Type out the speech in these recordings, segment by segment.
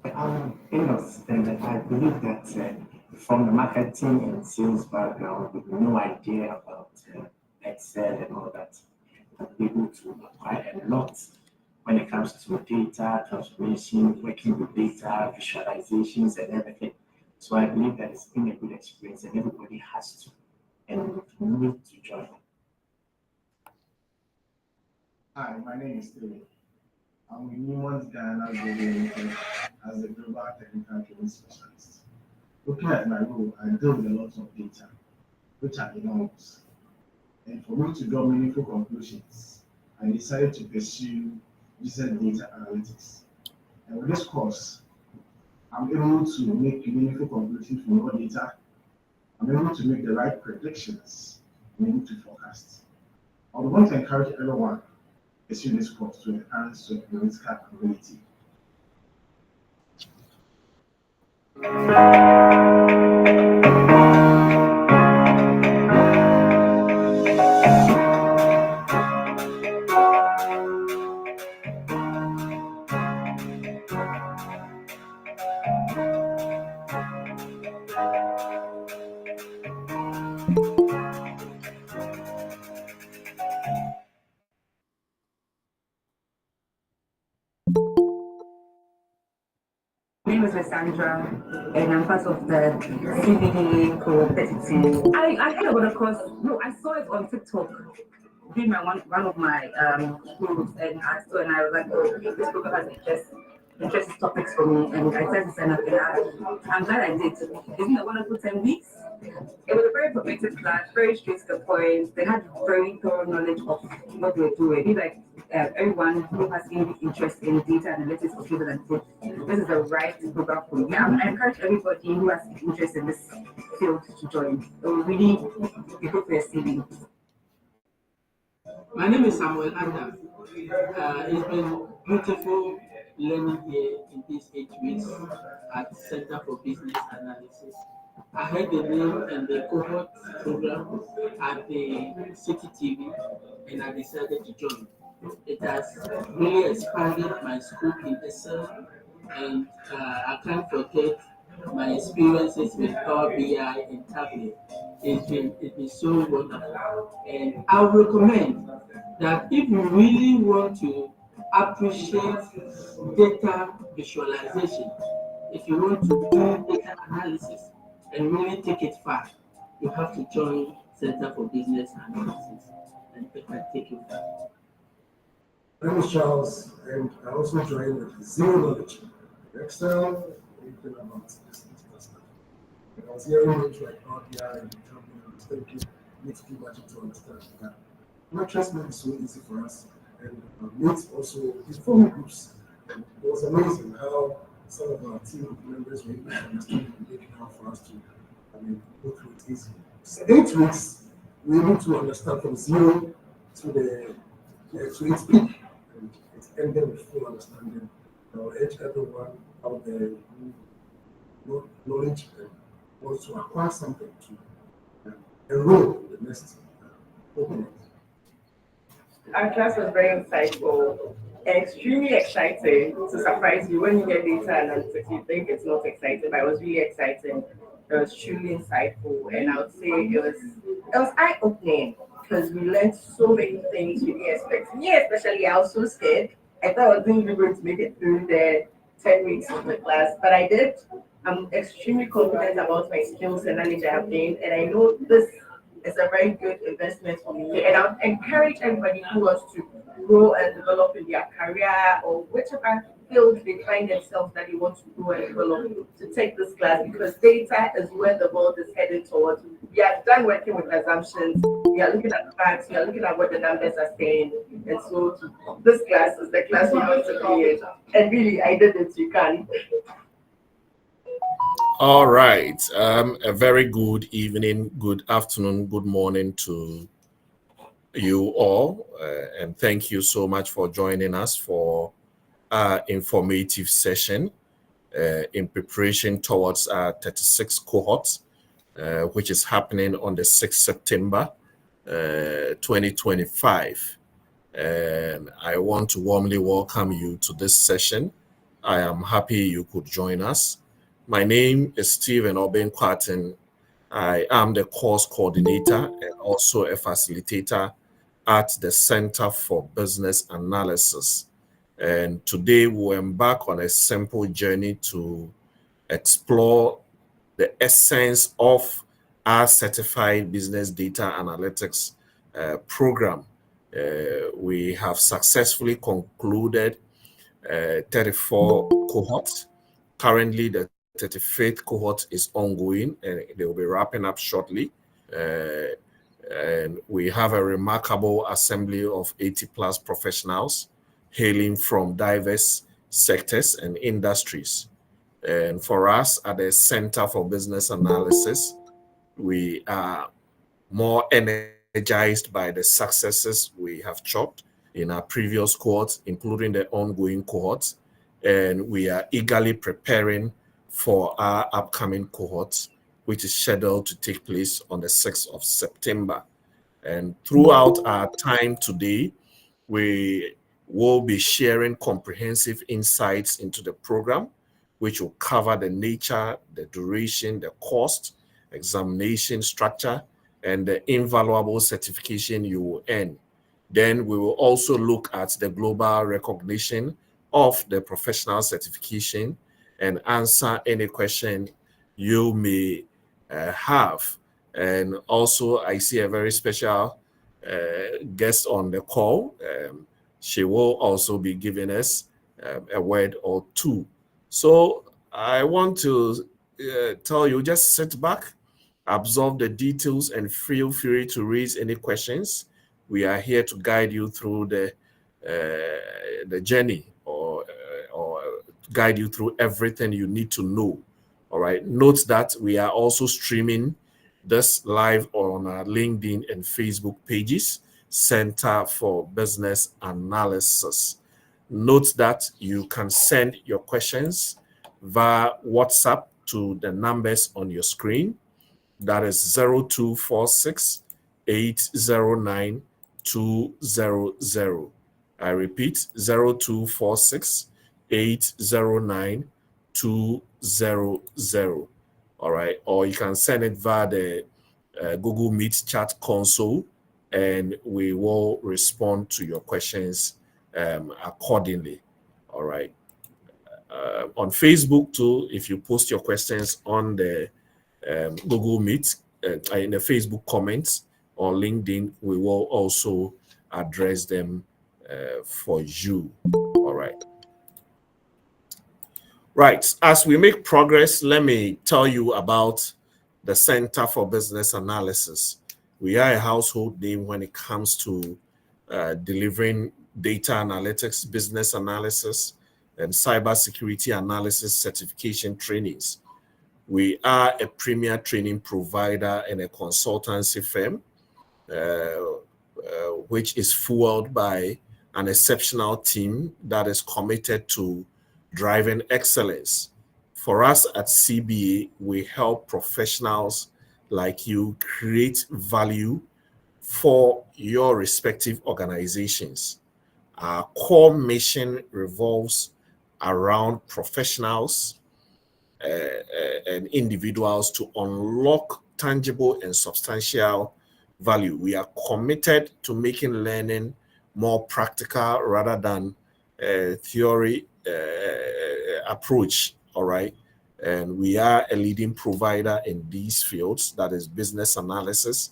And I believe that from the marketing and sales background, with no idea about Excel and all that, I'm able to acquire a lot when it comes to data transformation, working with data, visualizations, and everything. So I believe that it's been a good experience, and everybody has to and need to join. Hi, my name is Tilly. I'm with Newman's Ghana Global as a global technical training specialist. Looking at my role, I deal with a lot of data, which are enormous. And for me to draw meaningful conclusions, I decided to pursue business data analytics. And with this course, I'm able to make meaningful conclusions from raw data. I'm able to make the right predictions. I'm able to forecast. I would want to encourage everyone to pursue this course to enhance your analytical ability. My name is Lysandra, and I'm part of the CBDA co-opetitive. I heard about the course. No, I saw it on TikTok during one of my groups, and I was like, oh, this program has interesting topics for me, and I tried to sign up, and I'm glad I did. Isn't it wonderful 10 weeks? It was a very informative class, very straight to the point. They had very thorough knowledge of what they were doing. It's like everyone who has any interest in data analytics or data analytics, this is the right program for you. Yeah, I encourage everybody who has interest in this field to join. It will really be good for your CV. My name is Samuel Adam. It's been beautiful learning here in these 8 weeks at Center for Business Analysis. I heard the name and the cohort program at the City TV and I decided to join. It has really expanded my scope in Excel and I can't forget my experiences with Power BI and Tablet. It's been so wonderful, and I would recommend that if you really want to appreciate data visualization, if you want to do data analysis and really take it far, you have to join Center for Business Analysis, and it can take you far. My name is Charles, and I also joined with zero knowledge. Excel, anything about this particular stuff. And I was hearing things like Power BI and jumping and thinking, need to do magic to understand that. Mattress made it so easy for us, and mates also the phone groups. And it was amazing how some of our team members were able to understand and make it hard for us to, go through it easily. So 8 weeks, we were able to understand from zero to the to its peak, and it ended with full understanding. I'll urge everyone out there who know knowledge and wants to acquire something to enroll in the next opening. Our class was very insightful, extremely exciting to surprise you. When you get data analytics, you think it's not exciting, but it was really exciting. It was truly insightful, and I would say it was eye opening because we learned so many things we didn't expect. Me especially, I was so scared. I thought I wasn't even going to make it through the 10 weeks of the class, but I did. I'm extremely confident about my skills and knowledge I have gained, and I know this is a very good investment for me. And I would encourage everybody who wants to grow and develop in their career or whichever field they find themselves that they want to grow and develop to take this class because data is where the world is headed towards. We are done working with assumptions. We are looking at facts. We are looking at what the numbers are saying. And so this class is the class we have to be in. And really, I did it. You can. All right. A very good evening, good afternoon, good morning to you all. And thank you so much for joining us for our informative session in preparation towards our 36 cohort, which is happening on the 6th September 2025. And I want to warmly welcome you to this session. I am happy you could join us. My name is Stephen Obenquatin. I am the course coordinator and also a facilitator at the Center for Business Analysis. And today we'll embark on a simple journey to explore the essence of our certified business data analytics program. We have successfully concluded 34 cohorts. Currently, the 35th cohort is ongoing and they will be wrapping up shortly. And we have a remarkable assembly of 80 plus professionals hailing from diverse sectors and industries. And for us at the Center for Business Analysis, we are more energized by the successes we have chalked in our previous cohorts, including the ongoing cohorts. And we are eagerly preparing for our upcoming cohorts, which is scheduled to take place on the 6th of September. And throughout our time today, we will be sharing comprehensive insights into the program, which will cover the nature, the duration, the cost, examination structure, and the invaluable certification you will earn. Then we will also look at the global recognition of the professional certification and answer any question you may have. And also, I see a very special guest on the call. She will also be giving us a word or two. So I want to tell you, just sit back, absorb the details, and feel free to raise any questions. We are here to guide you through the journey or guide you through everything you need to know. All right. Note that we are also streaming this live on our LinkedIn and Facebook pages, Center for Business Analysis. Note that you can send your questions via WhatsApp to the numbers on your screen. That is 0246 809 200. I repeat, 0246 809 200. All right. Or you can send it via the Google Meet chat console, and we will respond to your questions accordingly. All right. On Facebook too, if you post your questions on the Google Meet in the Facebook comments or LinkedIn, we will also address them for you. All right. Right. As we make progress, let me tell you about the Center for Business Analysis. We are a household name when it comes to delivering data analytics, business analysis, and cybersecurity analysis certification trainings. We are a premier training provider and a consultancy firm, which is fueled by an exceptional team that is committed to driving excellence. For us at CBA, we help professionals like you create value for your respective organizations. Our core mission revolves around professionals and individuals to unlock tangible and substantial value. We are committed to making learning more practical rather than theory approach. All right. And we are a leading provider in these fields, that is business analysis,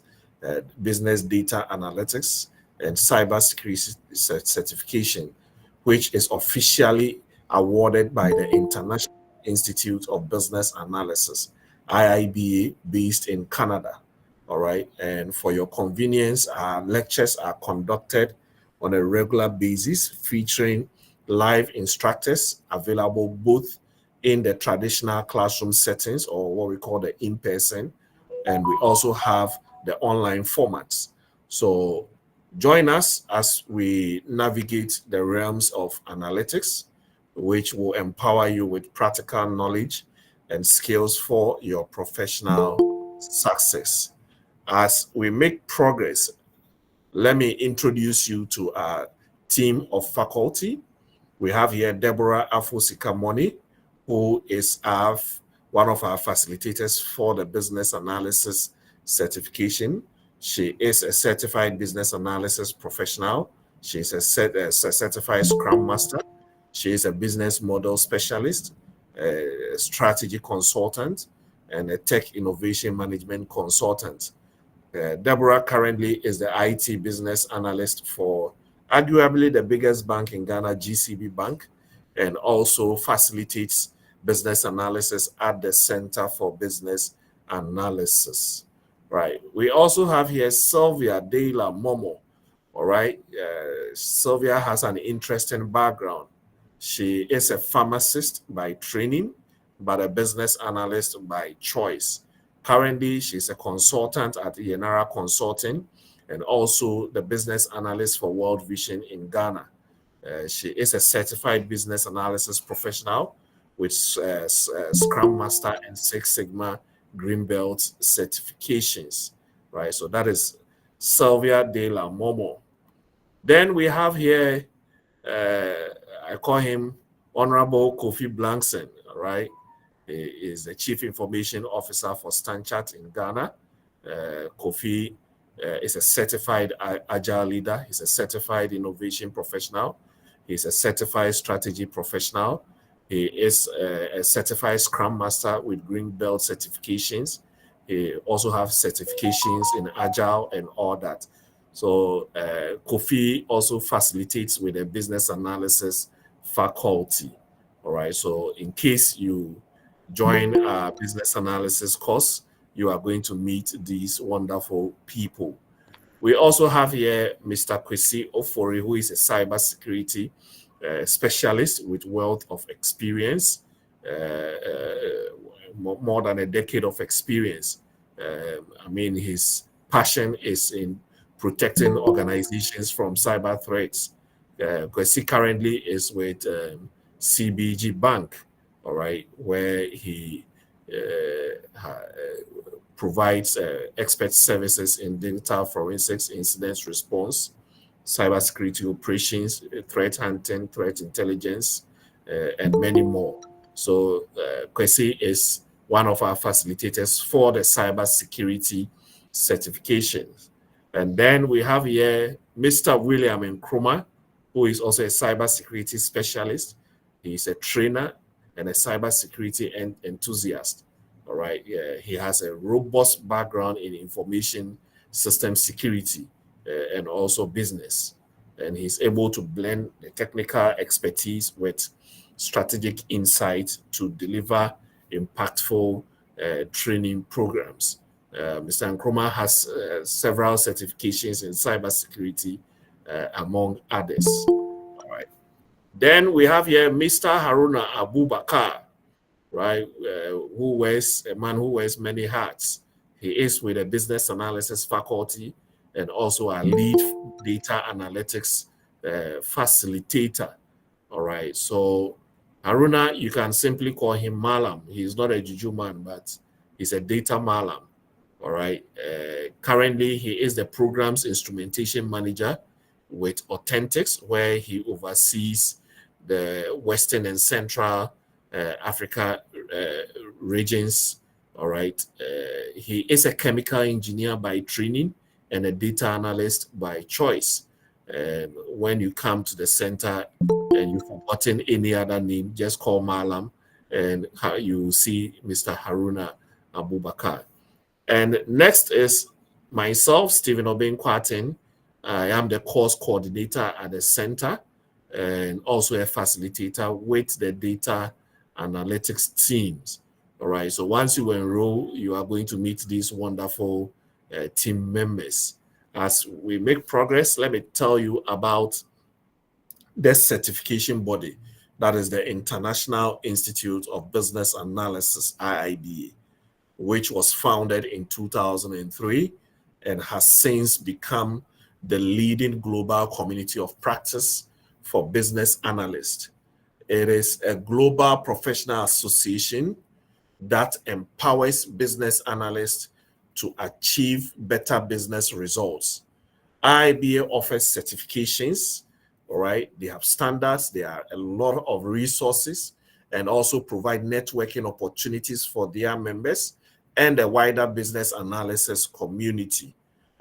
business data analytics, and cybersecurity certification, which is officially awarded by the International Institute of Business Analysis, IIBA, based in Canada. All right. And for your convenience, our lectures are conducted on a regular basis, featuring live instructors available both in the traditional classroom settings, or what we call the in-person, and we also have the online formats. So join us as we navigate the realms of analytics, which will empower you with practical knowledge and skills for your professional success. As we make progress, let me introduce you to our team of faculty. We have here Deborah Afosikamoni, who is one of our facilitators for the business analysis certification. She is a certified business analysis professional. She is a certified Scrum Master. She is a business model specialist, a strategy consultant, and a tech innovation management consultant. Deborah currently is the IT business analyst for arguably the biggest bank in Ghana, GCB Bank, and also facilitates business analysis at the Center for Business Analysis. Right. We also have here Sylvia De La Momo. All right. Sylvia has an interesting background. She is a pharmacist by training, but a business analyst by choice. Currently, she's a consultant at Yenara Consulting and also the business analyst for World Vision in Ghana. She is a certified business analysis professional with Scrum Master and Six Sigma Green Belt certifications, right? So that is Sylvia De La Momo. Then we have here, I call him Honorable Kofi Blankson, right? He is the Chief Information Officer for Stanchart in Ghana. Kofi is a certified agile leader. He's a certified innovation professional. He's a certified strategy professional. He is a certified Scrum Master with Green Belt certifications. He also has certifications in Agile and all that. So Kofi also facilitates with a business analysis faculty. All right. So in case you join our business analysis course, you are going to meet these wonderful people. We also have here Mr. Kwesi Ofori, who is a cybersecurity specialist with wealth of experience, more than a decade of experience. I mean, his passion is in protecting organizations from cyber threats. Kwesi currently is with CBG Bank, all right, where he provides expert services in digital forensics, incident response, cybersecurity operations, threat hunting, threat intelligence, and many more. So Kwesi is one of our facilitators for the cybersecurity certifications. And then we have here Mr. William Nkrumah, who is also a cybersecurity specialist. He's a trainer and a cybersecurity enthusiast. All right. Yeah, he has a robust background in information system security and also business. And he's able to blend the technical expertise with strategic insight to deliver impactful training programs. Mr. Nkrumah has several certifications in cybersecurity, among others. All right. Then we have here Mr. Haruna Abubakar, right, a man who wears many hats. He is with a business analysis faculty and also a lead data analytics facilitator. All right. So Haruna, you can simply call him Malam. He's not a juju man, but he's a data Malam. All right. Currently, he is the program's instrumentation manager with Authentics, where he oversees the Western and Central Africa regions. All right. He is a chemical engineer by training and a data analyst by choice. And when you come to the center and you've forgotten any other name, just call Malam and you see Mr. Haruna Abubakar. And next is myself, Stephen Obin Kwatin. I am the course coordinator at the center and also a facilitator with the data analytics teams. All right. So once you enroll, you are going to meet these wonderful team members. As we make progress, let me tell you about the certification body. That is the International Institute of Business Analysis, IIBA, which was founded in 2003 and has since become the leading global community of practice for business analysts. It is a global professional association that empowers business analysts to achieve better business results. IIBA offers certifications, All right, they have standards, there are a lot of resources, and also provide networking opportunities for their members and the wider business analysis community.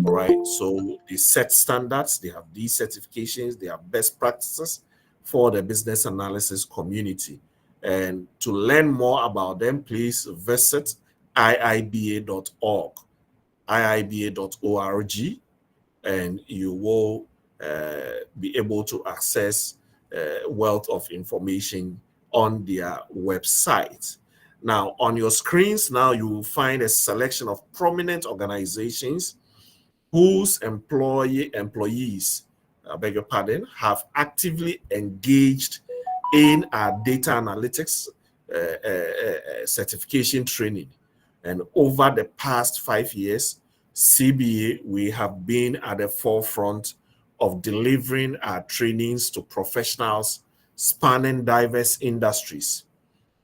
All right, so they set standards, they have these certifications, they have best practices for the business analysis community. And to learn more about them, please visit iiba.org, iiba.org, and you will be able to access wealth of information on their website. Now, on your screens, now you will find a selection of prominent organizations whose employees, I beg your pardon, have actively engaged in our data analytics certification training. And over the past 5 years, CBA, we have been at the forefront of delivering our trainings to professionals spanning diverse industries.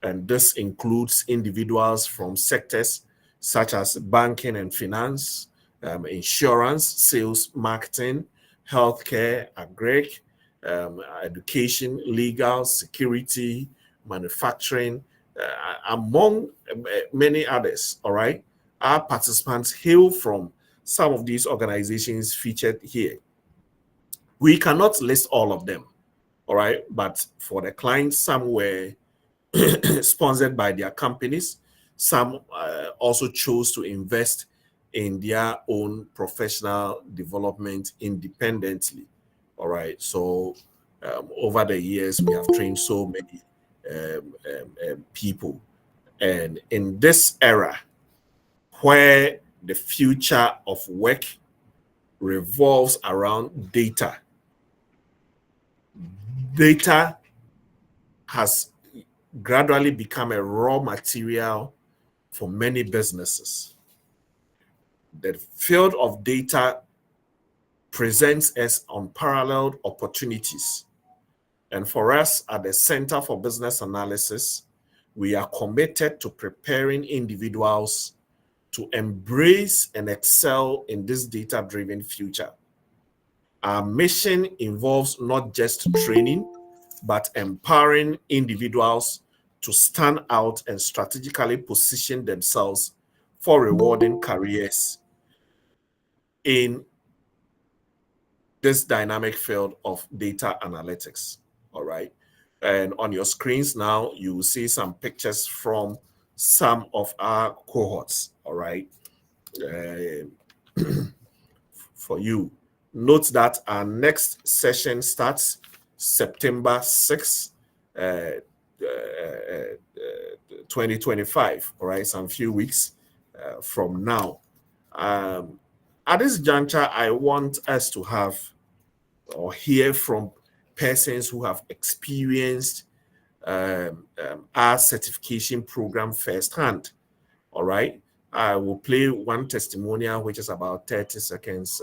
And this includes individuals from sectors such as banking and finance, insurance, sales, marketing, healthcare, agri, education, legal, security, manufacturing, among many others. All right. Our participants hail from some of these organizations featured here. We cannot list all of them. All right. But for the clients, some were sponsored by their companies. Some also chose to invest in their own professional development independently. All right. So over the years, we have trained so many people. And in this era, where the future of work revolves around data, data has gradually become a raw material for many businesses. The field of data presents us unparalleled opportunities. And for us at the Center for Business Analysis, we are committed to preparing individuals to embrace and excel in this data-driven future. Our mission involves not just training, but empowering individuals to stand out and strategically position themselves for rewarding careers in this dynamic field of data analytics. All right. And on your screens now, you will see some pictures from some of our cohorts. All right. For you. Note that our next session starts September 6th, 2025. All right. Some few weeks from now. At this juncture, I want us to have or hear from persons who have experienced our certification program firsthand. All right. I will play one testimonial, which is about 30 seconds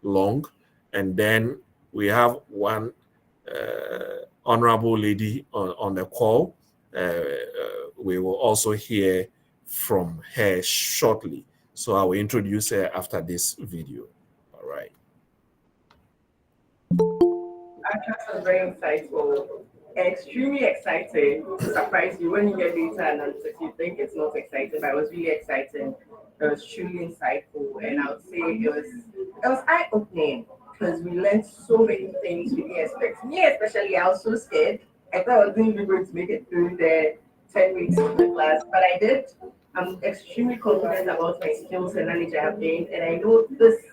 long. And then we have one honorable lady on the call. We will also hear from her shortly. So I will introduce her after this video. All right. Our class was very insightful, extremely exciting to surprise you. When you get data analytics, you think it's not exciting, but it was really exciting. It was truly insightful, and I would say it was eye-opening because we learned so many things we didn't expect. Me especially, I was so scared. I thought I wasn't even going to make it through the 10 weeks of the class, but I did. I'm extremely confident about my skills and knowledge I have gained, and I know this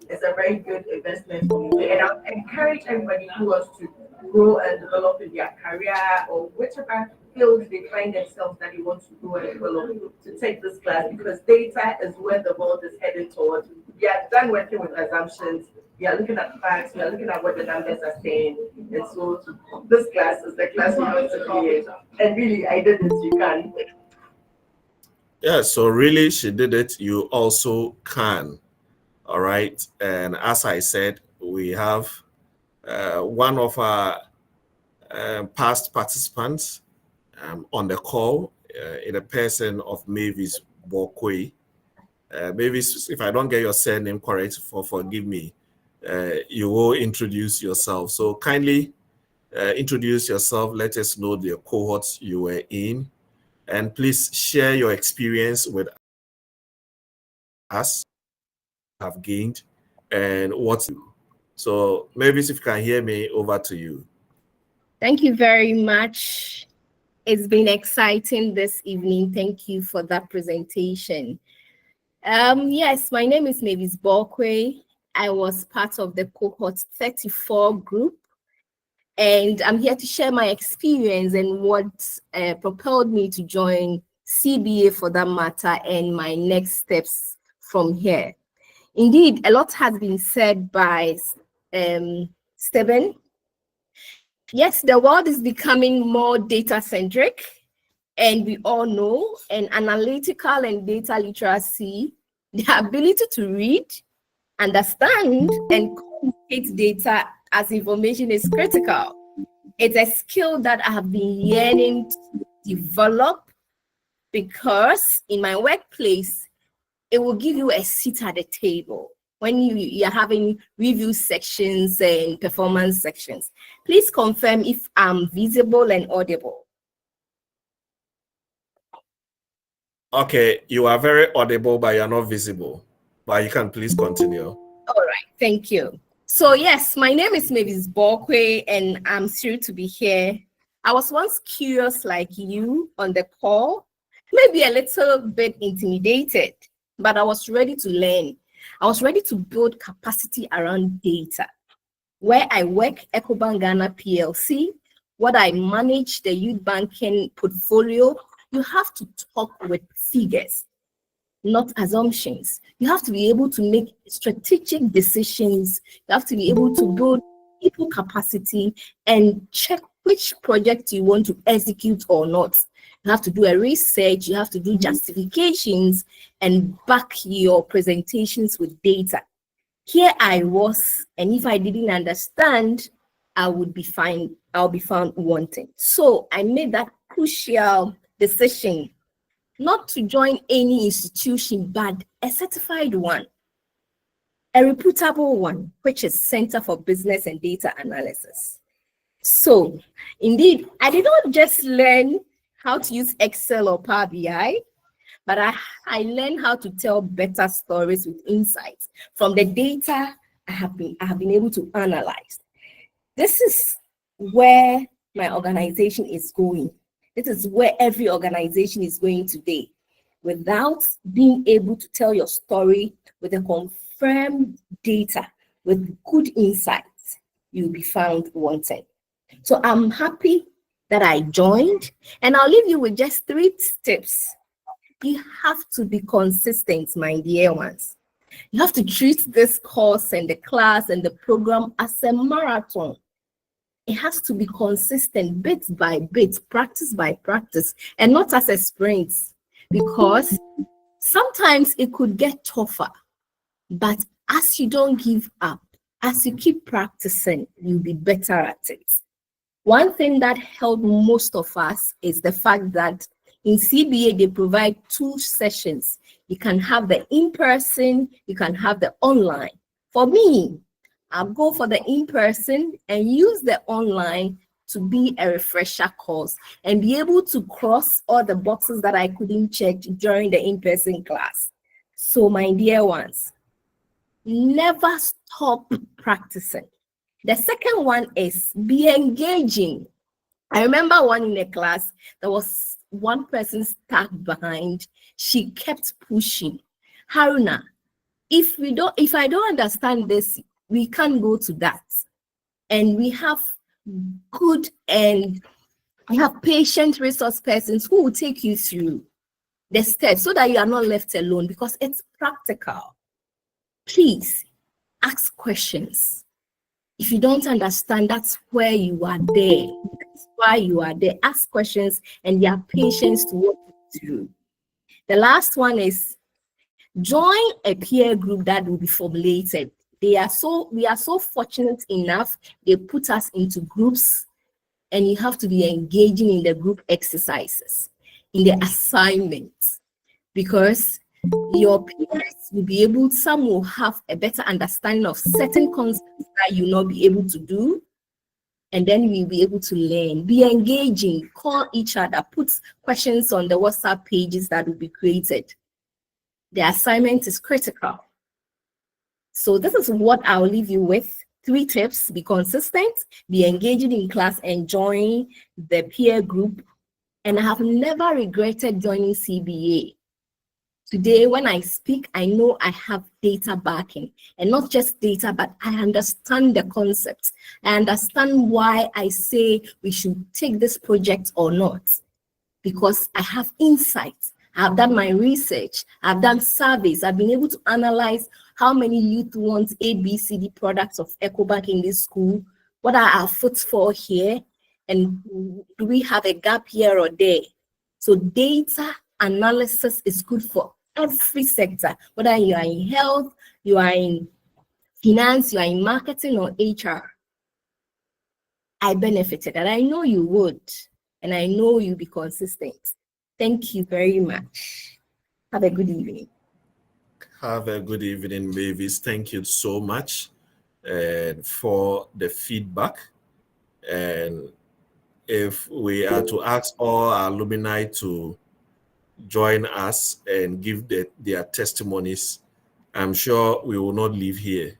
is a very good investment for me. And I encourage everybody who wants to grow and develop in their career or whichever field they find themselves that they want to grow and develop to take this class because data is where the world is headed towards. We are done working with assumptions. We are looking at facts. We are looking at what the numbers are saying. And so this class is the class we want to be in. And really, I did it. You can. Yeah, so really, she did it. You also can. All right. And as I said, we have one of our past participants on the call in a person of Mavis Bokwe. Mavis, if I don't get your surname correct, forgive me. you will introduce yourself. So kindly introduce yourself. Let us know the cohorts you were in, and please share your experience with us, have gained, and what. So Mavis, if you can hear me, over to you. Thank you very much. It's been exciting this evening. Thank you for that presentation. Yes, my name is Mavis Borkwe. I was part of the cohort 34 group, and I'm here to share my experience and what propelled me to join CBA for that matter, and my next steps from here. Indeed, a lot has been said by Stephen. Yes, the world is becoming more data-centric, and we all know, and analytical and data literacy, the ability to read, understand, and communicate data as information is critical. It's a skill that I have been yearning to develop, because in my workplace, it will give you a seat at the table when you're having review sections and performance sections. Please confirm if I'm visible and audible. Okay, you are very audible, but you're not visible. But you can please continue. All right, thank you. So yes, my name is Mavis Borkwe, and I'm thrilled to be here. I was once curious like you on the call, maybe a little bit intimidated, but I was ready to learn. I was ready to build capacity around data. Where I work, Ecobank Ghana PLC, what I manage the youth banking portfolio, you have to talk with figures, not assumptions. You have to be able to make strategic decisions. You have to be able to build people capacity and check which project you want to execute or not. You have to do a research, you have to do justifications and back your presentations with data. Here I was, and if I didn't understand, I'll be found wanting. So I made that crucial decision not to join any institution, but a certified one, a reputable one, which is Center for Business and Data Analysis. So indeed, I did not just learn how to use Excel or Power BI, but I learned how to tell better stories with insights from the data I have been able to analyze. This is where my organization is going. This is where every organization is going today. Without being able to tell your story with a confirmed data, with good insights, you'll be found wanting. So I'm happy that I joined, and I'll leave you with just 3 tips. You have to be consistent, my dear ones. You have to treat this course and the class and the program as a marathon. It has to be consistent, bit by bit, practice by practice, and not as a sprint, because sometimes it could get tougher. But as you don't give up, as you keep practicing, you'll be better at it. One thing that helped most of us is the fact that in CBA, they provide 2 sessions. You can have the in-person, you can have the online. For me, I'll go for the in-person and use the online to be a refresher course and be able to cross all the boxes that I couldn't check during the in-person class. So my dear ones, never stop practicing. The second one is be engaging. I remember one in the class, there was one person stuck behind. She kept pushing. Haruna, if I don't understand this, we can't go to that. And we have good and we have patient resource persons who will take you through the steps so that you are not left alone, because it's practical. Please ask questions. If you don't understand, that's where you are there. That's why you are there. Ask questions and you have patience to walk through. The last one is join a peer group that will be formulated. We are so fortunate enough, they put us into groups, and you have to be engaging in the group exercises, in the assignments, because Your peers will be able, some will have a better understanding of certain concepts that you'll not be able to do. And then we'll be able to learn. Be engaging, call each other, put questions on the WhatsApp pages that will be created. The assignment is critical. So this is what I'll leave you with. 3 tips: be consistent, be engaging in class, enjoying the peer group. And I have never regretted joining CBA. Today, when I speak, I know I have data backing, and not just data, but I understand the concepts. I understand why I say we should take this project or not, because I have insights. I've done my research. I've done surveys. I've been able to analyze how many youth want ABCD products of EcoBank in this school. What are our footfall here? And do we have a gap here or there? So data analysis is good for every sector, whether you are in health, you are in finance, you are in marketing or HR. I benefited, and I know you would, and I know you'll be consistent. Thank you very much. Have a good evening. Have a good evening, Mavis. Thank you so much for the feedback. And if we are to ask all our alumni to join us and give their testimonies, I'm sure we will not leave here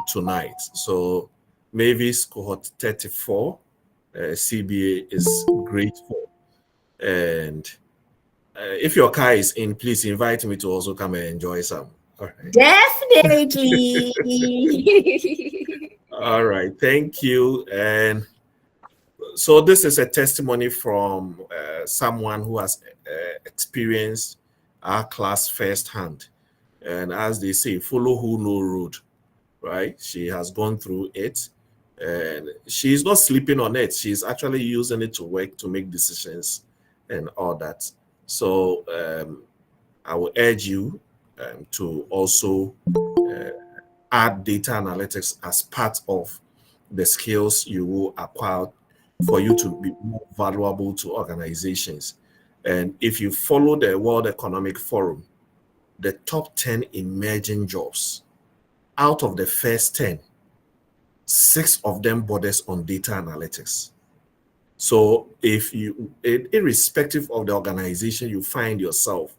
tonight. So Mavis cohort 34, CBA is grateful. And if your car is in, please invite me to also come and enjoy some. All right. Definitely. All right. Thank you. And so this is a testimony from someone who has experienced our class firsthand. And as they say, follow who know road, right? She has gone through it, and she's not sleeping on it. She's actually using it to work, to make decisions and all that. So I will urge you to also add data analytics as part of the skills you will acquire for you to be more valuable to organizations. And if you follow the World Economic Forum, the top 10 emerging jobs, out of the first 10, 6 of them borders on data analytics. So if you, irrespective of the organization you find yourself,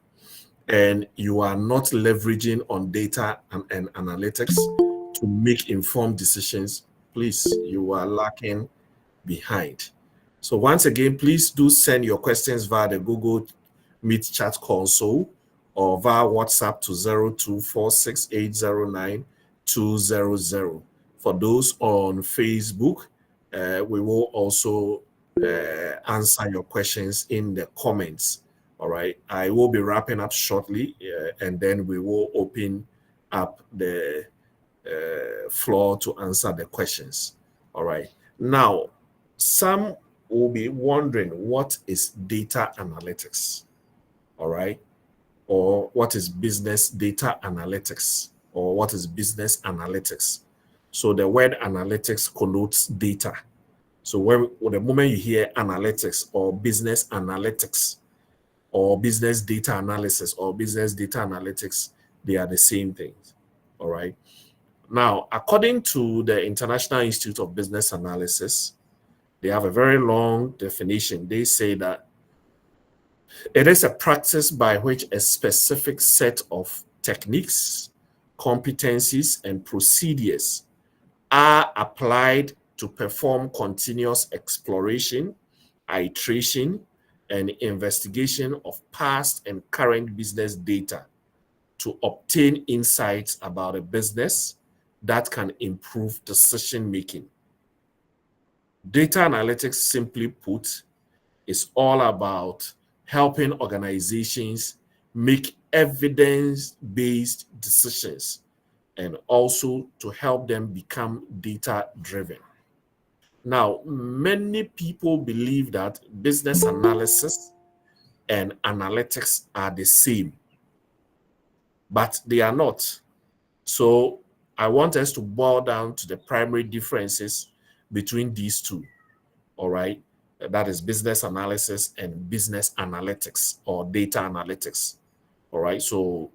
and you are not leveraging on data and analytics to make informed decisions, please, you are lacking behind. So once again, please do send your questions via the Google Meet chat console or via WhatsApp to 0246809200. For those on Facebook, we will also answer your questions in the comments. All right, I will be wrapping up shortly, and then we will open up the floor to answer the questions. All right, now some will be wondering, what is data analytics? All right, or what is business data analytics, or what is business analytics? So the word analytics connotes data. So when the moment you hear analytics or business analytics or business data analysis or business data analytics, they are the same things. All right. Now, according to the International Institute of Business Analysis, they have a very long definition. They say that it is a practice by which a specific set of techniques, competencies, and procedures are applied to perform continuous exploration, iteration, and investigation of past and current business data to obtain insights about a business that can improve decision making. Data analytics, simply put, is all about helping organizations make evidence-based decisions and also to help them become data-driven. Now, many people believe that business analysis and analytics are the same, but they are not. So I want us to boil down to the primary differences between these two, all right? That is business analysis and business analytics or data analytics. All right, so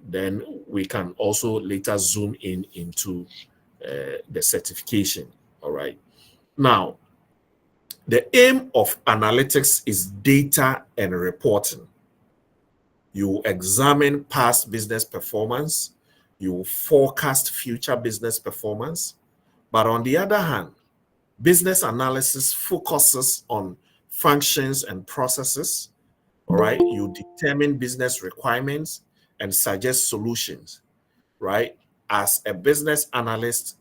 then we can also later zoom in into the certification. All right, now the aim of analytics is data and reporting. You examine past business performance, you forecast future business performance. But on the other hand, business analysis focuses on functions and processes. All right, you determine business requirements and suggest solutions. Right, as a business analyst,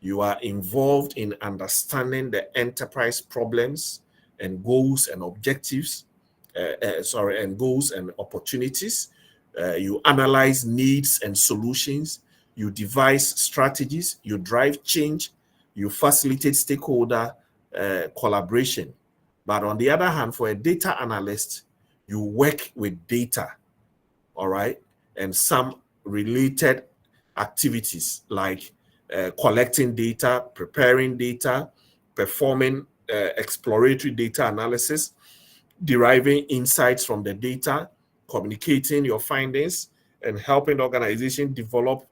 you are involved in understanding the enterprise problems and goals and objectives, and goals and opportunities. You analyze needs and solutions. You devise strategies. You drive change. You facilitate stakeholder collaboration. But on the other hand, for a data analyst, you work with data, all right, and some related activities like collecting data, preparing data, performing exploratory data analysis, deriving insights from the data, communicating your findings, and helping the organization develop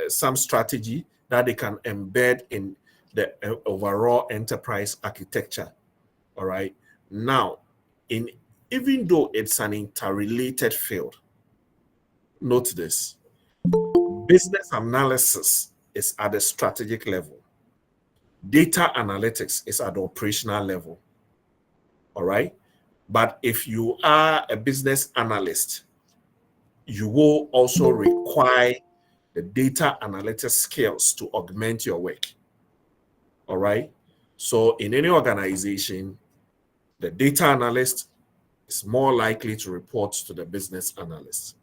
some strategy that they can embed in the overall enterprise architecture. All right. Now, even though it's an interrelated field, note this: business analysis is at the strategic level. Data analytics is at the operational level. All right. But if you are a business analyst, you will also require the data analytics skills to augment your work. All right. So in any organization, the data analyst is more likely to report to the business analyst.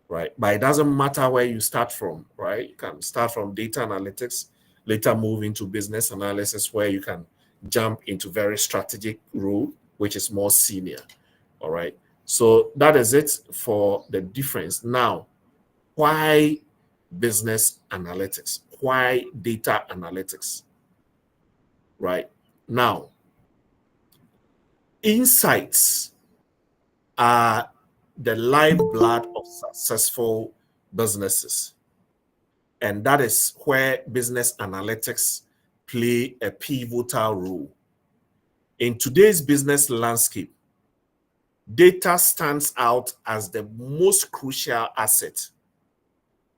Right. But it doesn't matter where you start from, right? You can start from data analytics, later move into business analysis, where you can jump into very strategic role, which is more senior. All right. So that is it for the difference. Now, why business analytics? Why data analytics? Right. Now, insights are the lifeblood of successful businesses. And that is where business analytics play a pivotal role. In today's business landscape, data stands out as the most crucial asset,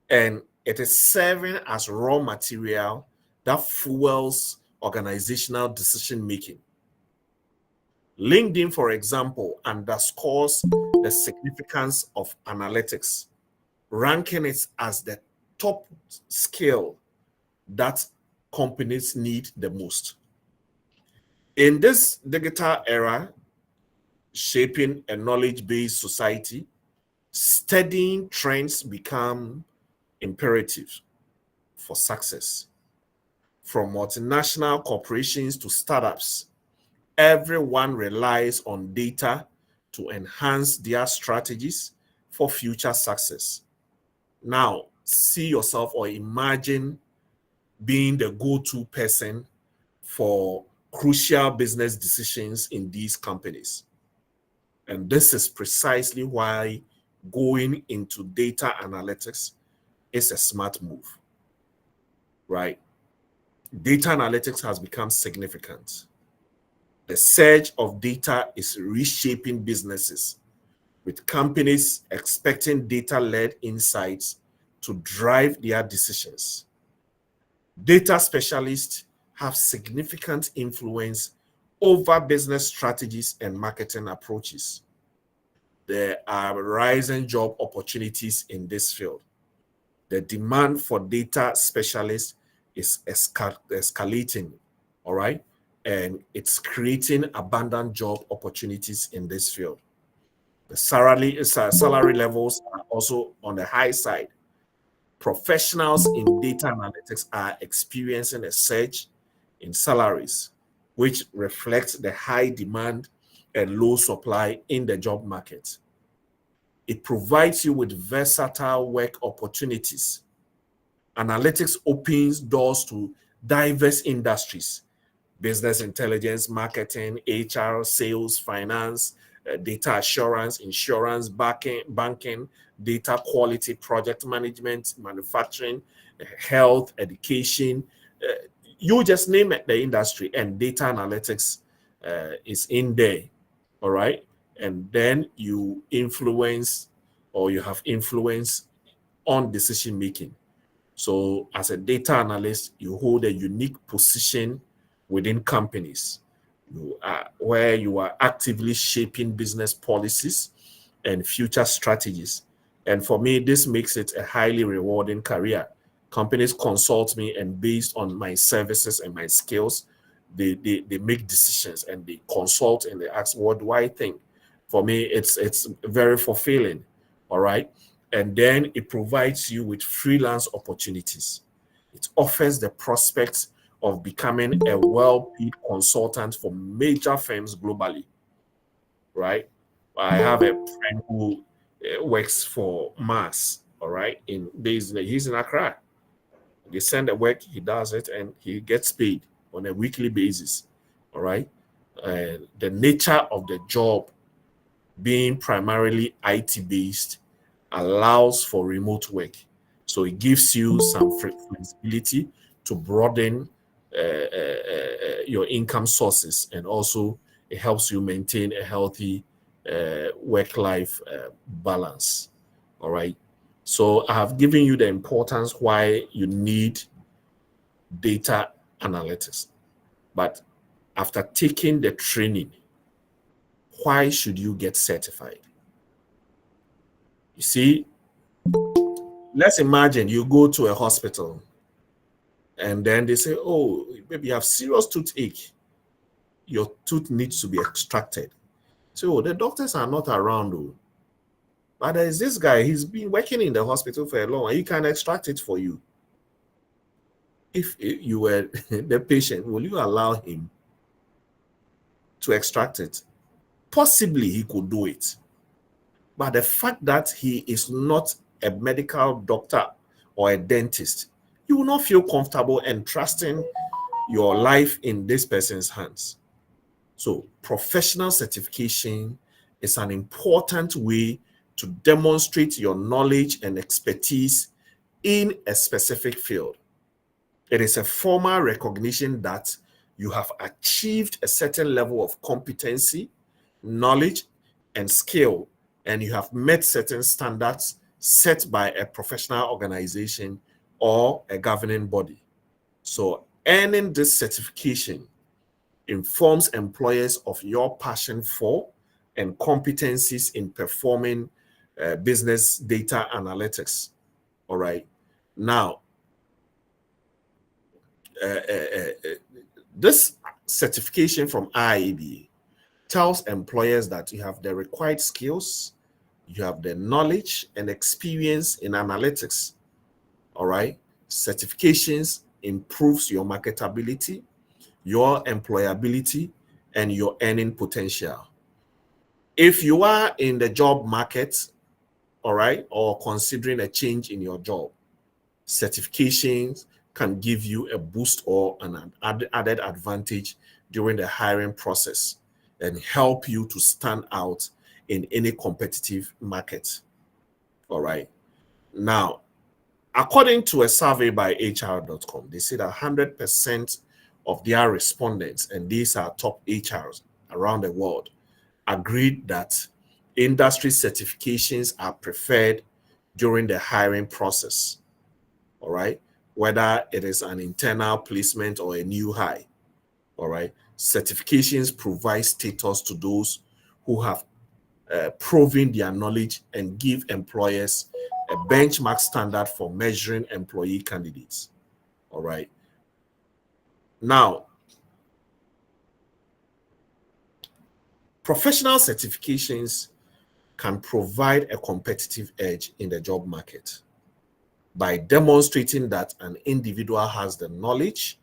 and it is serving as raw material that fuels organizational decision making. LinkedIn, for example, underscores the significance of analytics, ranking it as the top skill that companies need the most. In this digital era, shaping a knowledge-based society, studying trends become imperative for success. From multinational corporations to startups, everyone relies on data to enhance their strategies for future success. Now, see yourself or imagine being the go-to person for crucial business decisions in these companies. And this is precisely why going into data analytics is a smart move, right? Data analytics has become significant. The surge of data is reshaping businesses, with companies expecting data-led insights to drive their decisions. Data specialists have significant influence over business strategies and marketing approaches. There are rising job opportunities in this field. The demand for data specialists is escalating, all right? And it's creating abundant job opportunities in this field. The salary levels are also on the high side. Professionals in data analytics are experiencing a surge in salaries, which reflects the high demand and low supply in the job market. It provides you with versatile work opportunities. Analytics opens doors to diverse industries: business intelligence, marketing, HR, sales, finance, data assurance, insurance, banking, data quality, project management, manufacturing, health, education. You just name it, the industry, and data analytics is in there. All right. And then you influence, or you have influence on decision making. So as a data analyst, you hold a unique position within companies where you are actively shaping business policies and future strategies. And for me, this makes it a highly rewarding career. Companies consult me, and based on my services and my skills, they make decisions, and they consult and they ask, what do I think? For me, it's very fulfilling. All right. And then it provides you with freelance opportunities. It offers the prospects of becoming a well-paid consultant for major firms globally, right? I have a friend who works for Mars, all right, he's in Accra. They send the work, he does it, and he gets paid on a weekly basis, all right? The nature of the job being primarily IT-based allows for remote work. So it gives you some flexibility to broaden your income sources, and also it helps you maintain a healthy work-life balance. All right. So I have given you the importance why you need data analytics. But after taking the training, why should you get certified? You see, let's imagine you go to a hospital and then they say, oh, maybe you have serious toothache. Your tooth needs to be extracted. So the doctors are not around, though. But there is this guy, he's been working in the hospital for a long time. He can extract it for you. If you were the patient, will you allow him to extract it? Possibly he could do it. But the fact that he is not a medical doctor or a dentist, you will not feel comfortable entrusting your life in this person's hands. So professional certification is an important way to demonstrate your knowledge and expertise in a specific field. It is a formal recognition that you have achieved a certain level of competency, knowledge, and skill, and you have met certain standards set by a professional organization or a governing body. So earning this certification informs employers of your passion for and competencies in performing business data analytics. All right. Now, this certification from IIBA tells employers that you have the required skills, you have the knowledge and experience in analytics. All right. Certifications improves your marketability, your employability, and your earning potential. If you are in the job market, all right, or considering a change in your job, certifications can give you a boost or an added advantage during the hiring process and help you to stand out in any competitive market. All right. Now, according to a survey by HR.com, they say that 100% of their respondents, and these are top HRs around the world, agreed that industry certifications are preferred during the hiring process. All right. Whether it is an internal placement or a new hire. All right. Certifications provide status to those who have proven their knowledge and give employers a benchmark standard for measuring employee candidates. All right. Now, professional certifications can provide a competitive edge in the job market by demonstrating that an individual has the knowledge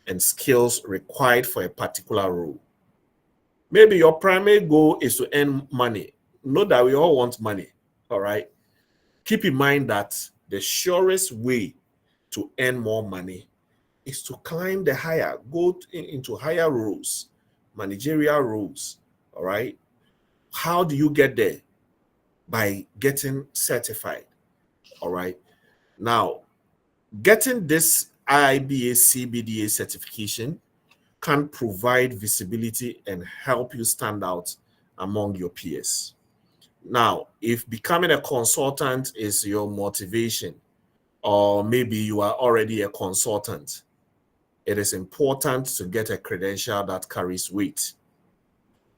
and skills required for a particular role. Maybe your primary goal is to earn money. Know that we all want money, all right? Keep in mind that the surest way to earn more money is to climb the into higher roles, managerial roles, all right? How do you get there? By getting certified. All right. Now, getting this IIBA CBDA certification can provide visibility and help you stand out among your peers. Now, if becoming a consultant is your motivation, or maybe you are already a consultant, it is important to get a credential that carries weight.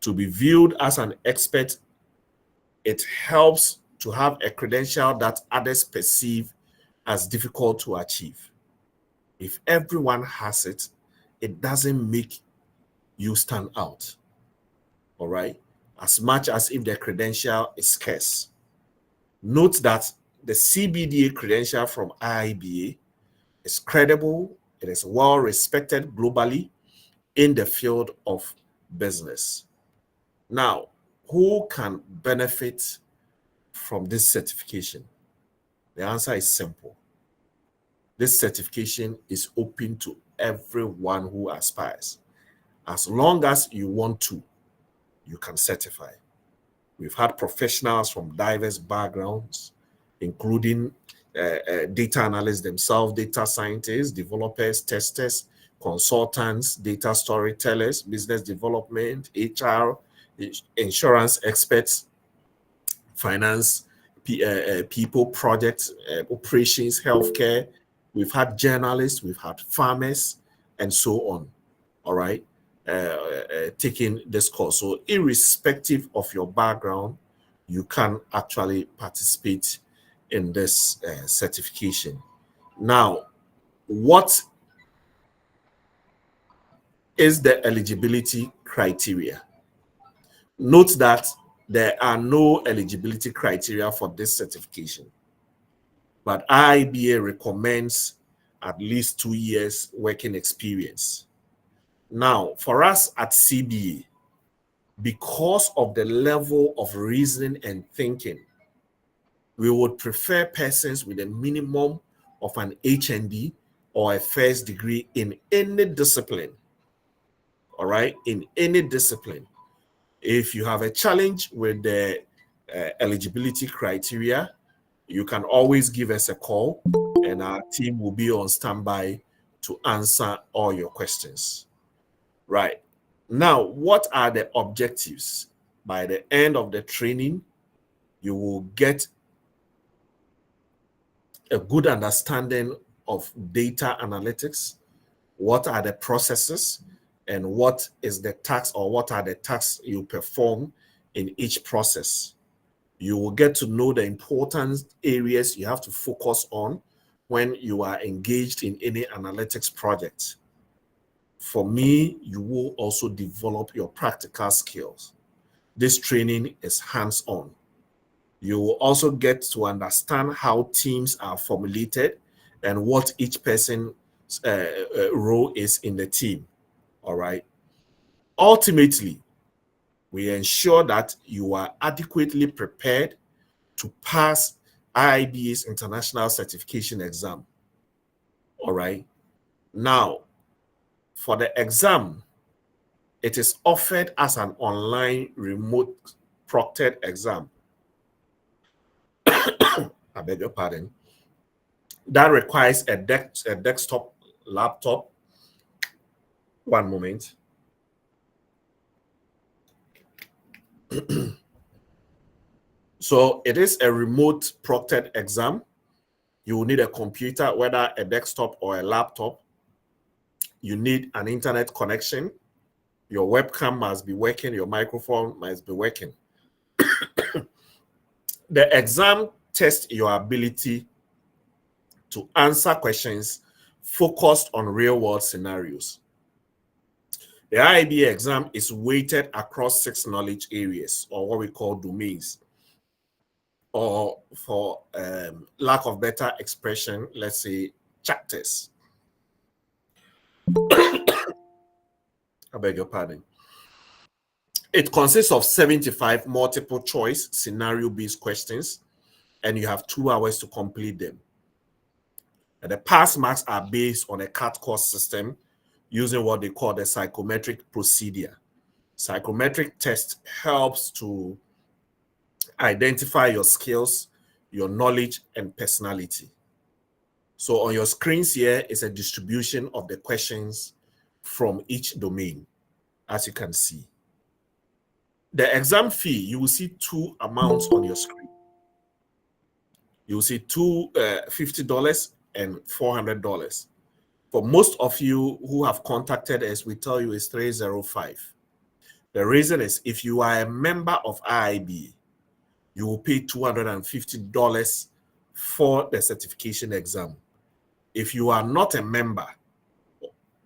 To be viewed as an expert, it helps to have a credential that others perceive as difficult to achieve. If everyone has it, it doesn't make you stand out. All right? As much as if the credential is scarce. Note that the CBDA credential from IIBA is credible, it is well respected globally in the field of business. Now, who can benefit from this certification? The answer is simple. This certification is open to everyone who aspires. As long as you want to, you can certify. We've had professionals from diverse backgrounds, including data analysts themselves, data scientists, developers, testers, consultants, data storytellers, business development, HR, insurance experts, finance people, project operations, healthcare. We've had journalists, we've had farmers, and so on. All right, taking this course. So, irrespective of your background, you can actually participate in this certification. Now, what is the eligibility criteria? Note that there are no eligibility criteria for this certification, but IIBA recommends at least 2 years working experience. Now, for us at CBA, because of the level of reasoning and thinking, we would prefer persons with a minimum of an HND or a first degree in any discipline. All right, in any discipline. If you have a challenge with the eligibility criteria, you can always give us a call and our team will be on standby to answer all your questions. Right. Now, what are the objectives? By the end of the training, you will get a good understanding of data analytics, what are the processes, and what is the task or what are the tasks you perform in each process. You will get to know the important areas you have to focus on when you are engaged in any analytics project. For me, you will also develop your practical skills. This training is hands-on. You will also get to understand how teams are formulated and what each person's role is in the team. All right. Ultimately, we ensure that you are adequately prepared to pass IIBA's international certification exam. All right. Now, for the exam, it is offered as an online remote proctored exam. I beg your pardon. That requires a desktop laptop. One moment. So it is a remote proctored exam. You will need a computer, whether a desktop or a laptop. You need an internet connection. Your webcam must be working. Your microphone must be working. The exam tests your ability to answer questions focused on real-world scenarios. The IIBA exam is weighted across 6 knowledge areas, or what we call domains. Or for lack of better expression, let's say chapters. I beg your pardon. It consists of 75 multiple choice scenario-based questions, and you have 2 hours to complete them. And the pass marks are based on a cut course system using what they call the psychometric procedure. Psychometric test helps to identify your skills, your knowledge, and personality. So on your screens here is a distribution of the questions from each domain, as you can see. The exam fee, you will see two amounts on your screen. You will see $50 and $400. For most of you who have contacted us, we tell you it's $305. The reason is if you are a member of IIBA, you will pay $250 for the certification exam. If you are not a member,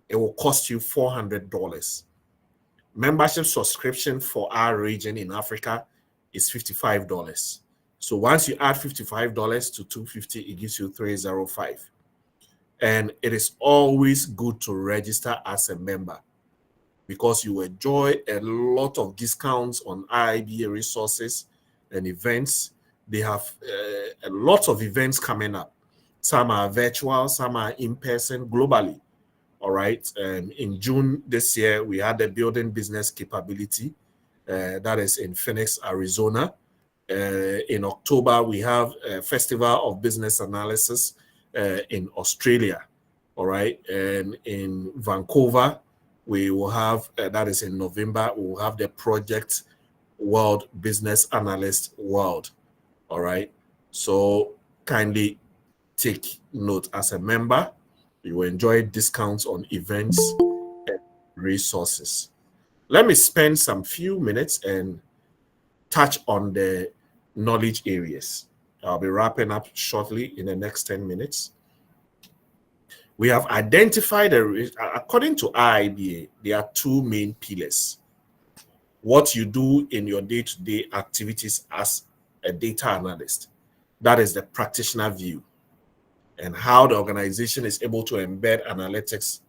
it will cost you $400. Membership subscription for our region in Africa is $55. So once you add $55 to $250, it gives you $305. And it is always good to register as a member because you enjoy a lot of discounts on IIBA resources and events. They have a lot of events coming up. Some are virtual, some are in person globally. All right. In June this year, we had the Building Business Capability that is in Phoenix, Arizona. In October, we have a Festival of Business Analysis in Australia. All right. And in Vancouver, we will have, that is in November, we will have the Project World Business Analyst World. All right. So kindly take note as a member. You will enjoy discounts on events and resources. Let me spend some few minutes and touch on the knowledge areas. I'll be wrapping up shortly in the next 10 minutes. We have identified, according to IIBA, there are two main pillars. What you do in your day-to-day activities as a data analyst. That is the practitioner view, and how the organization is able to embed analytics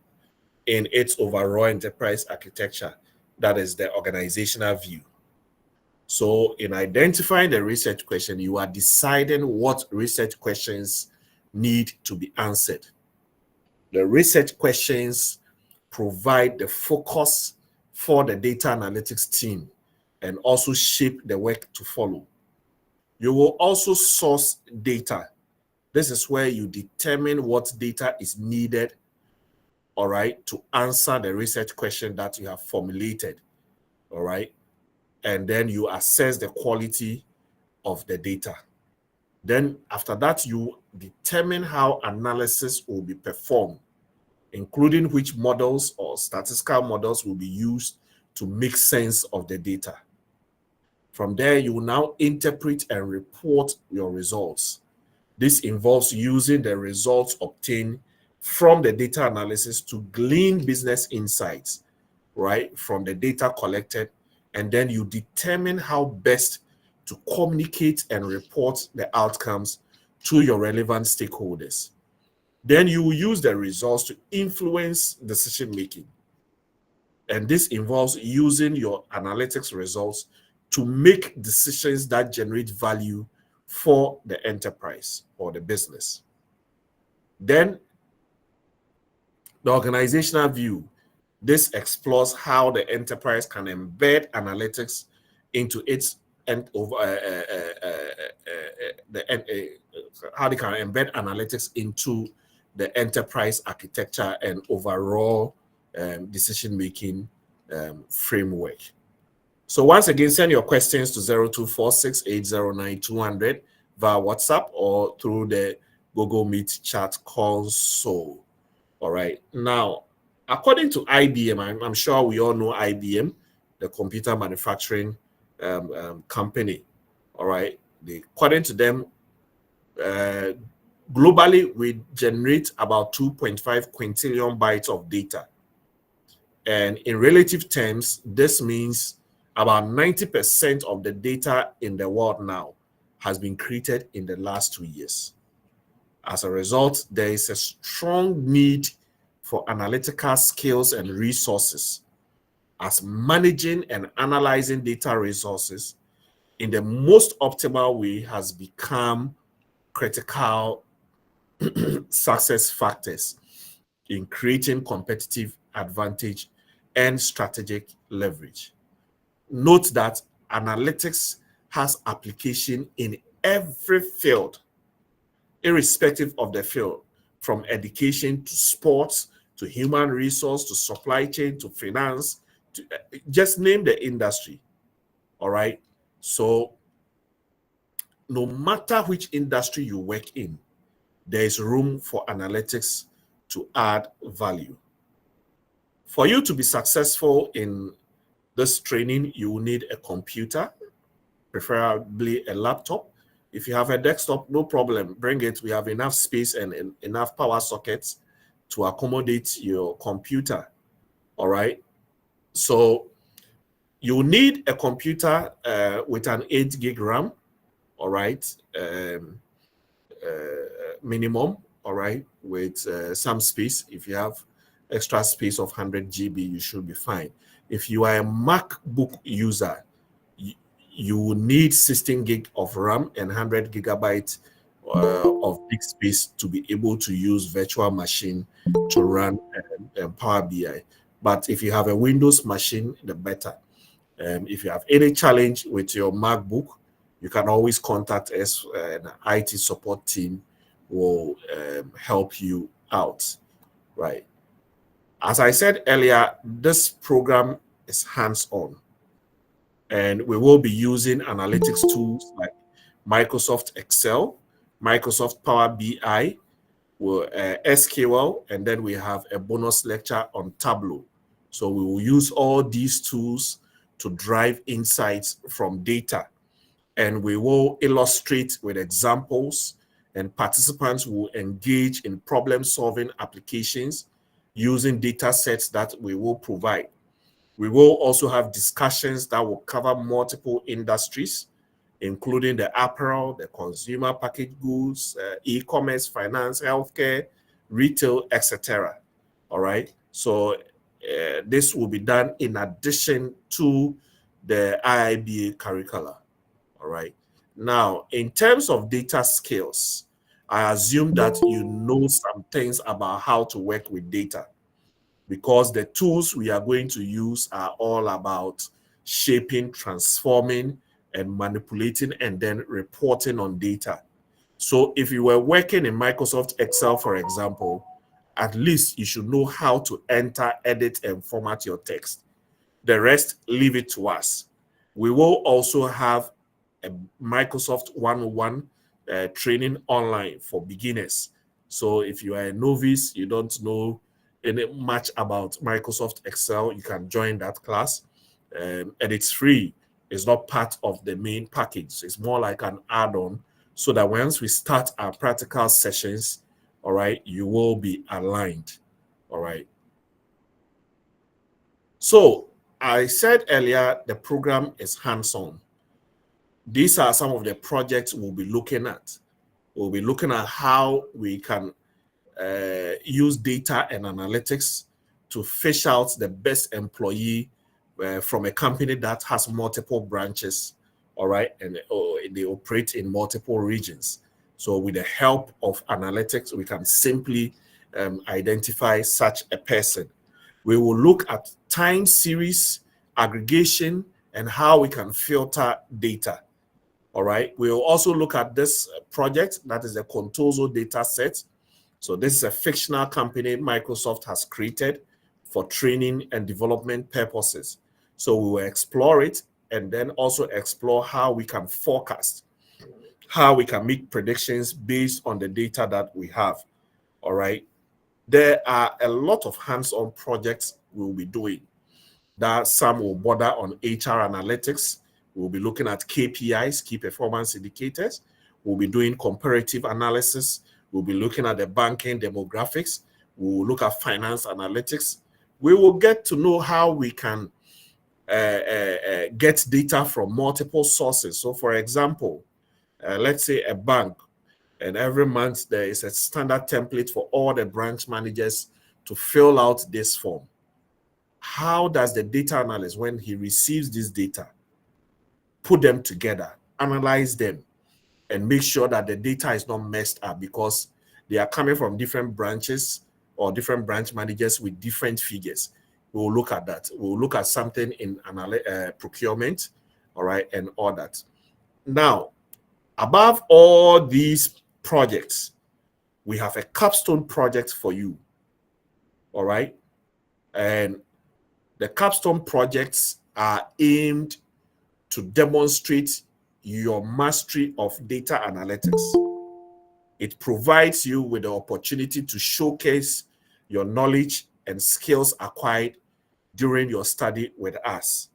in its overall enterprise architecture. That is the organizational view. So in identifying the research question, you are deciding what research questions need to be answered. The research questions provide the focus for the data analytics team and also shape the work to follow. You will also source data. This is where you determine what data is needed, all right, to answer the research question that you have formulated, all right? And then you assess the quality of the data. Then after that, you determine how analysis will be performed, including which models or statistical models will be used to make sense of the data. From there, you will now interpret and report your results. This involves using the results obtained from the data analysis to glean business insights, right, from the data collected, and then you determine how best to communicate and report the outcomes to your relevant stakeholders. Then you will use the results to influence decision-making. And this involves using your analytics results to make decisions that generate value for the enterprise or the business. Then the organizational view. This explores how the enterprise can embed analytics into its how they can embed analytics into the enterprise architecture and overall decision-making framework. So once again, send your questions to 0246-809-200 via WhatsApp or through the Google Meet chat console. All right. Now, according to IBM, I'm sure we all know IBM, the computer manufacturing company. All right. According to them, globally, we generate about 2.5 quintillion bytes of data. And in relative terms, this means about 90% of the data in the world now has been created in the last 2 years. As a result, there is a strong need for analytical skills and resources, as managing and analyzing data resources in the most optimal way has become critical success factors in creating competitive advantage and strategic leverage. Note that analytics has application in every field, irrespective of the field, from education to sports to human resource to supply chain to finance, to just name the industry. All right. So no matter which industry you work in, there is room for analytics to add value. For you to be successful in this training, you will need a computer, preferably a laptop. If you have a desktop, no problem, bring it. We have enough space and enough power sockets to accommodate your computer. All right. So you need a computer with an 8 gig RAM. All right. Minimum. All right. With some space. If you have extra space of 100 GB, you should be fine. If you are a MacBook user, you will need 16 gig of RAM and 100 gigabytes of big space to be able to use virtual machine to run Power BI. But if you have a Windows machine, the better. If you have any challenge with your MacBook, you can always contact us. An IT support team will help you out, right? As I said earlier, this program is hands-on. And we will be using analytics tools like Microsoft Excel, Microsoft Power BI, SQL, and then we have a bonus lecture on Tableau. So we will use all these tools to drive insights from data. And we will illustrate with examples, and participants will engage in problem-solving applications using data sets that we will provide. We will also have discussions that will cover multiple industries, including the apparel, the consumer packaged goods, e-commerce, finance, healthcare, retail, etc. All right. So this will be done in addition to the IIBA curricula. All right. Now, in terms of data skills, I assume that you know some things about how to work with data, because the tools we are going to use are all about shaping, transforming, and manipulating, and then reporting on data. So if you were working in Microsoft Excel, for example, at least you should know how to enter, edit, and format your text. The rest, leave it to us. We will also have a Microsoft 101 training online for beginners. So if you are a novice, you don't know much about Microsoft Excel, you can join that class, and it's free. It's not part of the main package. It's more like an add-on, so that once we start our practical sessions, all right, you will be aligned. All right. So I said earlier, the program is hands-on. These are some of the projects we'll be looking at. We'll be looking at how we can use data and analytics to fish out the best employee from a company that has multiple branches, all right, and they operate in multiple regions. So with the help of analytics, we can simply identify such a person. We will look at time series, aggregation, and how we can filter data. All right. We'll also look at this project, that is the Contoso data set. So this is a fictional company Microsoft has created for training and development purposes. So we will explore it and then also explore how we can forecast, how we can make predictions based on the data that we have. All right. There are a lot of hands-on projects we'll be doing. That some will border on HR analytics. We'll be looking at KPIs, key performance indicators. We'll be doing comparative analysis. We'll be looking at the banking demographics. We'll look at finance analytics. We will get to know how we can get data from multiple sources. So for example, let's say a bank, and every month there is a standard template for all the branch managers to fill out this form. How does the data analyst, when he receives this data, put them together, analyze them, and make sure that the data is not messed up because they are coming from different branches or different branch managers with different figures? We will look at that. We will look at something in procurement, all right, and all that. Now, above all these projects, we have a capstone project for you. All right. And the capstone projects are aimed to demonstrate your mastery of data analytics. It provides you with the opportunity to showcase your knowledge and skills acquired during your study with us.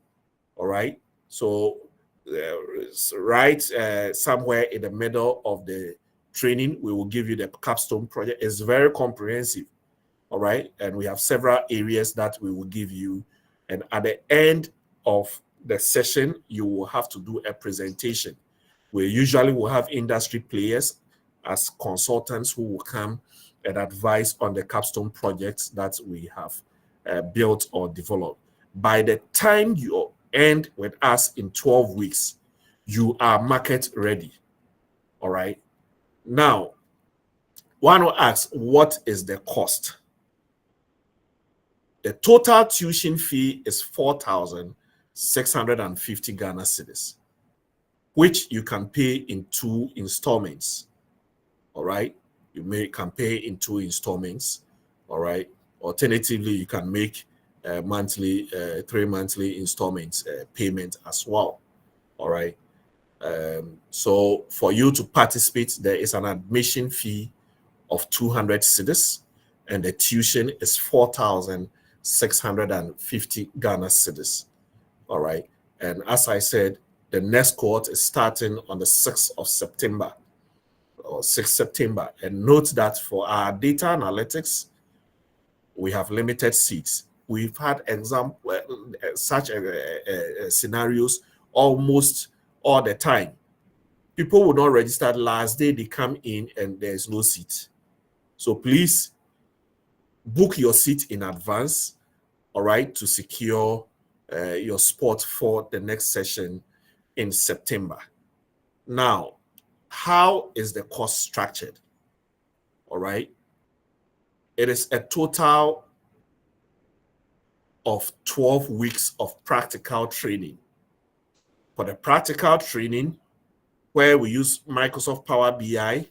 All right. So, somewhere in the middle of the training, we will give you the capstone project. It's very comprehensive. All right. And we have several areas that we will give you. And at the end of the session, you will have to do a presentation. We usually will have industry players as consultants who will come and advise on the capstone projects that we have built or developed. By the time you end with us in 12 weeks, you are market ready. All right. Now, one will ask, what is the cost? The total tuition fee is 4,650 Ghana cedis, which you can pay in 2 installments. All right. You can pay in 2 installments. All right. Alternatively, you can make monthly, 3 monthly installments payment as well. All right. So for you to participate, there is an admission fee of 200 cedis, and the tuition is 4,650 Ghana cedis. All right. And as I said, the next cohort is starting on the 6th of September or 6th September. And note that for our data analytics, we have limited seats. We've had such scenarios almost all the time. People will not register last day, they come in and there's no seat. So please book your seat in advance, all right, to secure your spot for the next session in September. Now, how is the course structured? All right. It is a total of 12 weeks of practical training. For the practical training, where we use Microsoft Power BI,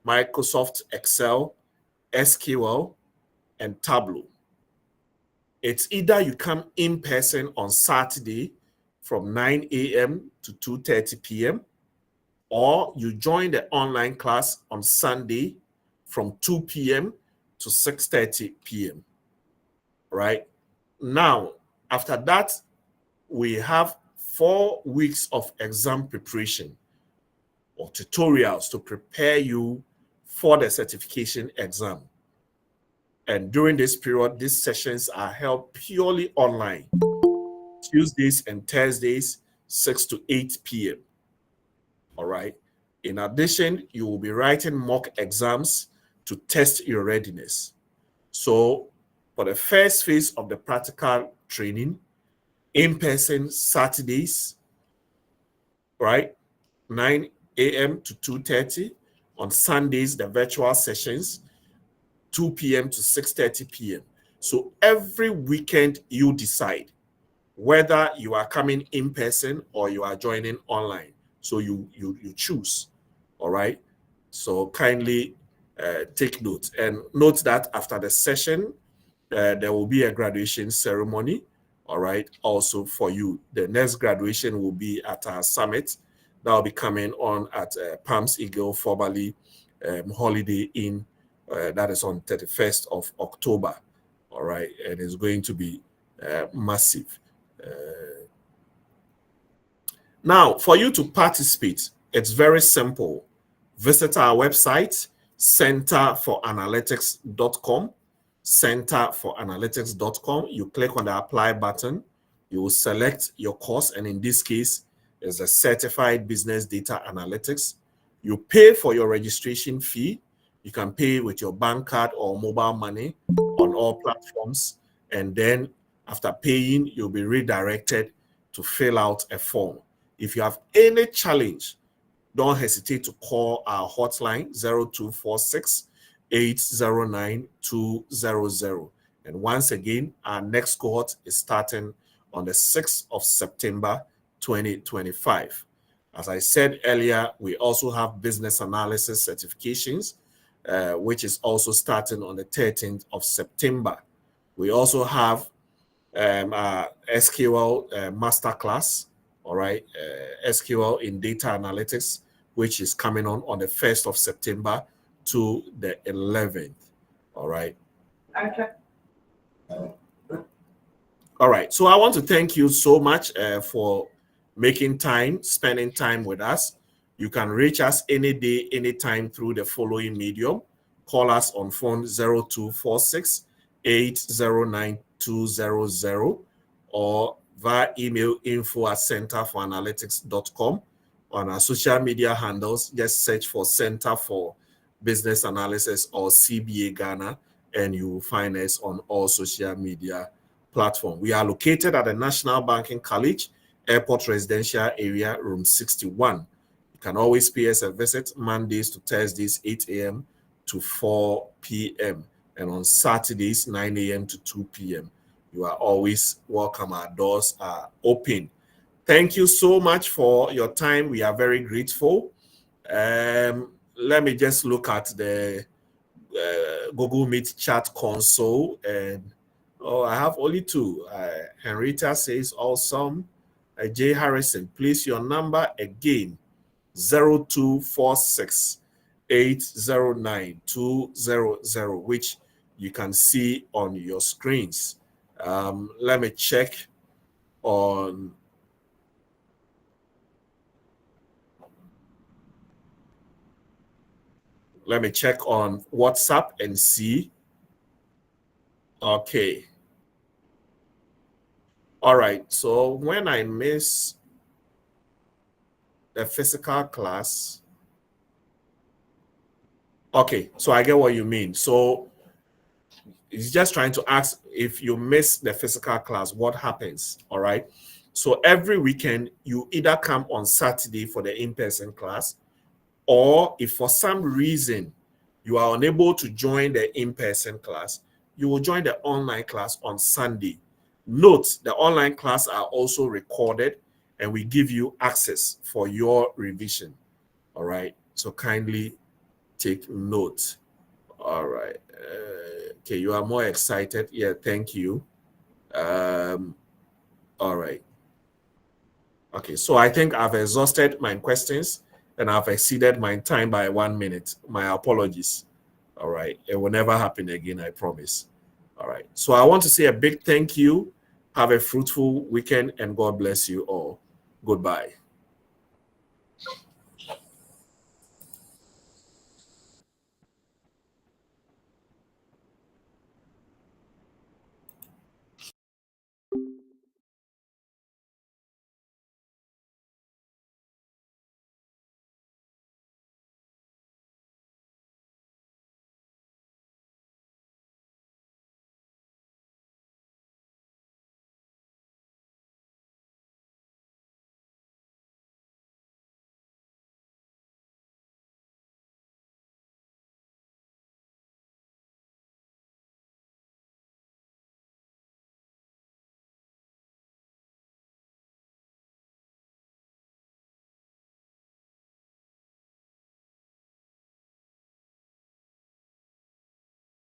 Microsoft Excel, SQL, and Tableau. It's either you come in person on Saturday from 9 a.m. to 2:30 p.m., or you join the online class on Sunday from 2 p.m. to 6:30 p.m. Right? Now, after that, we have 4 weeks of exam preparation or tutorials to prepare you for the certification exam. And during this period, these sessions are held purely online, Tuesdays and Thursdays, 6 to 8 p.m. All right. In addition, you will be writing mock exams to test your readiness. So for the first phase of the practical training, in person Saturdays, right, 9 a.m. to 2:30. On Sundays, the virtual sessions, 2 p.m. to 6:30 p.m. So every weekend you decide whether you are coming in person or you are joining online. So you choose. All right. So kindly take note, and note that after the session, there will be a graduation ceremony. All right. Also for you, the next graduation will be at our summit. That will be coming on at Palms Eagle, formerly Holiday Inn. That is on 31st of October. All right. And it's going to be massive. Now, for you to participate, it's very simple. Visit our website, centerforanalytics.com. Centerforanalytics.com. You click on the apply button. You will select your course, and in this case, it's a certified business data analytics. You pay for your registration fee. You can pay with your bank card or mobile money on all platforms. And then after paying, you'll be redirected to fill out a form. If you have any challenge, don't hesitate to call our hotline 0246 809 200. And once again, our next cohort is starting on the 6th of September 2025. As I said earlier, we also have business analysis certifications, which is also starting on the 13th of September. We also have SQL masterclass, all right, SQL in data analytics, which is coming on the 1st of September to the 11th, all right. Okay. All right, so I want to thank you so much for making time, spending time with us. You can reach us any day, anytime through the following medium. Call us on phone 0246 809 200 or via email info@centerforanalytics.com. On our social media handles, just search for Center for Business Analysis or CBA Ghana, and you will find us on all social media platforms. We are located at the National Banking College, Airport Residential Area, room 61. You can always pay us a visit Mondays to Thursdays, 8 a.m. to 4 p.m. and on Saturdays, 9 a.m. to 2 p.m. You are always welcome. Our doors are open. Thank you so much for your time. We are very grateful. Let me just look at the Google Meet chat console, and I have only two. Henrietta says awesome. Jay Harrison, please your number again, 0246 809 200, which you can see on your screens. Let me check on WhatsApp and see. Okay. All right. So when I miss the physical class, okay, so I get what you mean. So it's just trying to ask, if you miss the physical class, what happens? All right. So every weekend, you either come on Saturday for the in-person class, or if for some reason you are unable to join the in-person class, you will join the online class on Sunday. Note, the online class are also recorded, and we give you access for your revision. All right. So kindly take note. All right. Okay, you are more excited. Yeah, thank you. All right. Okay, so I think I've exhausted my questions and I've exceeded my time by 1 minute. My apologies. All right. It will never happen again, I promise. All right. So I want to say a big thank you. Have a fruitful weekend and God bless you all. Goodbye.